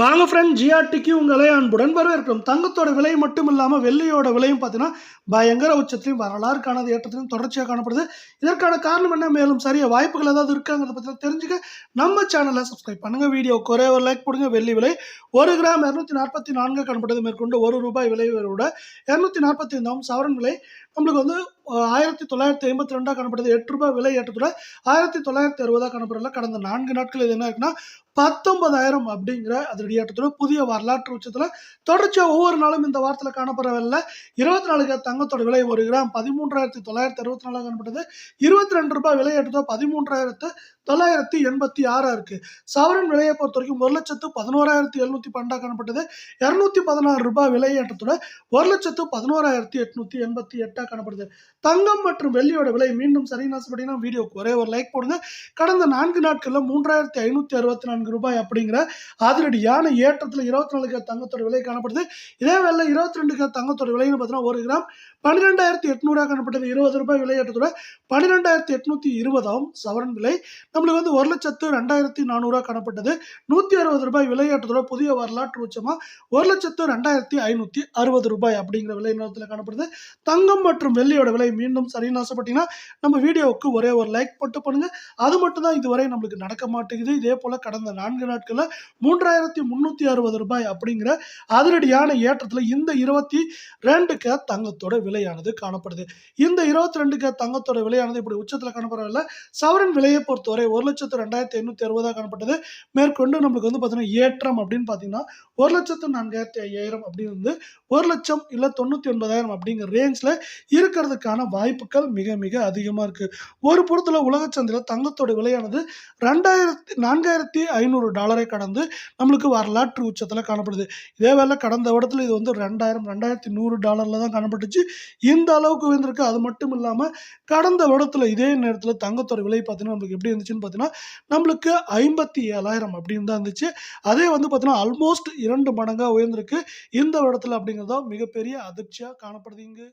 வாங்க ஃப்ரெண்ட், ஜிஆர்டிக்கு உங்களை அன்புடன் வரவேற்கிறோம். தங்கத்தோட விலை மட்டும் இல்லாமல் வெள்ளியோட விலையும் பார்த்தீங்கன்னா பயங்கர உச்சத்திலையும் வரலாறு காணாத ஏற்றத்திலும் தொடர்ச்சியாக காணப்படுது. இதற்கான காரணம் என்ன, மேலும் சரிய வாய்ப்புகள் ஏதாவது இருக்காங்கிறத பற்றி தெரிஞ்சுக்க நம்ம சேனலை சப்ஸ்கிரைப் பண்ணுங்க. வீடியோ குறைய ஒரு லைக் போடுங்க. வெள்ளி விலை 1 கிராம் 244 காணப்பட்டது. மேற்கொண்டு ₹1 விலை விட 245 சவரன் விலை நம்மளுக்கு வந்து 1952 காணப்படுது. ₹8 விலை ஏற்றத்தோட 1960 காணப்படுறதுல கடந்த 4 நாட்கள் இது என்ன இருக்குன்னா 19,000 அப்படிங்கிற அதிரடியாட்டத்தோட புதிய வரலாற்று உச்சத்தில் தொடர்ச்சியாக ஒவ்வொரு நாளும் இந்த வாரத்தில் காணப்படுறதில்ல. 24 தங்கத்தோட விலை 1 கிராம் 13,964 காணப்பட்டது. ₹22 விலை ஏற்றத்தோட 13,986 இருக்கு. சவரன் விலையை பொறுத்த வரைக்கும் 1,11,712 காணப்பட்டது. ₹216 விலை ஏற்றத்தோட 1,11,888 காணப்படுது. தங்கம் மற்றும் வெள்ளியோட விலை மீண்டும் சரின்னு ஆசைப்பட்டீங்கன்னா வீடியோக்கு ஒரே ஒரு லைக் போடுங்க. கடந்த 4 நாட்களில் ₹3,564 அப்படிங்கிற அதிரடியான ஏற்றத்தில் 24 தங்கத்தோட விலை காணப்படுது. இதே வேலை 22 தங்கத்தோட விலைன்னு பார்த்தீங்கன்னா 1 கிராம் 12,800 காணப்பட்டது. ₹20 விலை ஏற்றத்தோட 12,820 சவரன் விலை நம்மளுக்கு வந்து 1,02,400 காணப்பட்டது. ₹160 விலை ஏற்றத்தோட புதிய வரலாற்று உச்சமா 1,02,560 அப்படிங்கிற விலை நிலத்தில் காணப்படுது. தங்கம் மற்றும் வெள்ளியோட விலை மீண்டும் சரின்னு ஆசைப்பட்டீங்கன்னா நம்ம வீடியோவுக்கு ஒரே ஒரு லைக் போட்டு பண்ணுங்க. அது மட்டும் தான் இதுவரை நம்மளுக்கு நடக்க மாட்டேங்குது. இதே போல கடந்த 4 நாட்களில் ₹3,360 அப்படிங்கிற அதிரடியான ஏற்றத்தில் இந்த 22 தங்கத்தோட விலையானது காணப்படுது. இந்த 22 தங்கத்தோட விலையானது இப்படி உச்சத்தில் காணப்படவில்லை. சவரன் விலையை பொறுத்தவரை 1,02,560 காணப்பட்டது. மேற்கொண்டு நம்மளுக்கு வந்து பார்த்தீங்கன்னா ஏற்றம் அப்படின்னு பார்த்தீங்கன்னா 1,04,500 அப்படின்னு வந்து 1 லட்சம் இல்லை 99,000 அப்படிங்கிற ரேஞ்சில் இருக்கிறதுக்கான வாய்ப்புகள் மிக மிக அதிகமாக இருக்குது. ஒரு பொறுத்தல உலக சந்தையில் தங்கத்தோட விலையானது $4,500 கடந்து நம்மளுக்கு வரலாற்று உச்சத்தில் காணப்படுது. இதே வேலை கடந்த இடத்துல இது வந்து $2,100 தான் காணப்பட்டுச்சு. இந்த அளவுக்கு உயர்ந்திருக்கு. அது மட்டும் இல்லாமல் கடந்த வருடத்தில் இதே நேரத்தில் தங்கத்தோட விலை பார்த்தீங்கன்னா நம்மளுக்கு எப்படி இருந்துச்சுன்னு பார்த்தீங்கன்னா நம்மளுக்கு 57,000 அப்படின்னு தான் இருந்துச்சு. அதே வந்து பார்த்தீங்கன்னா ஆல்மோஸ்ட் 2 மடங்காக உயர்ந்திருக்கு இந்த வருடத்தில் அப்படிங்கிறதா மிகப்பெரிய அதிர்ச்சியாக காணப்படுது இங்கு.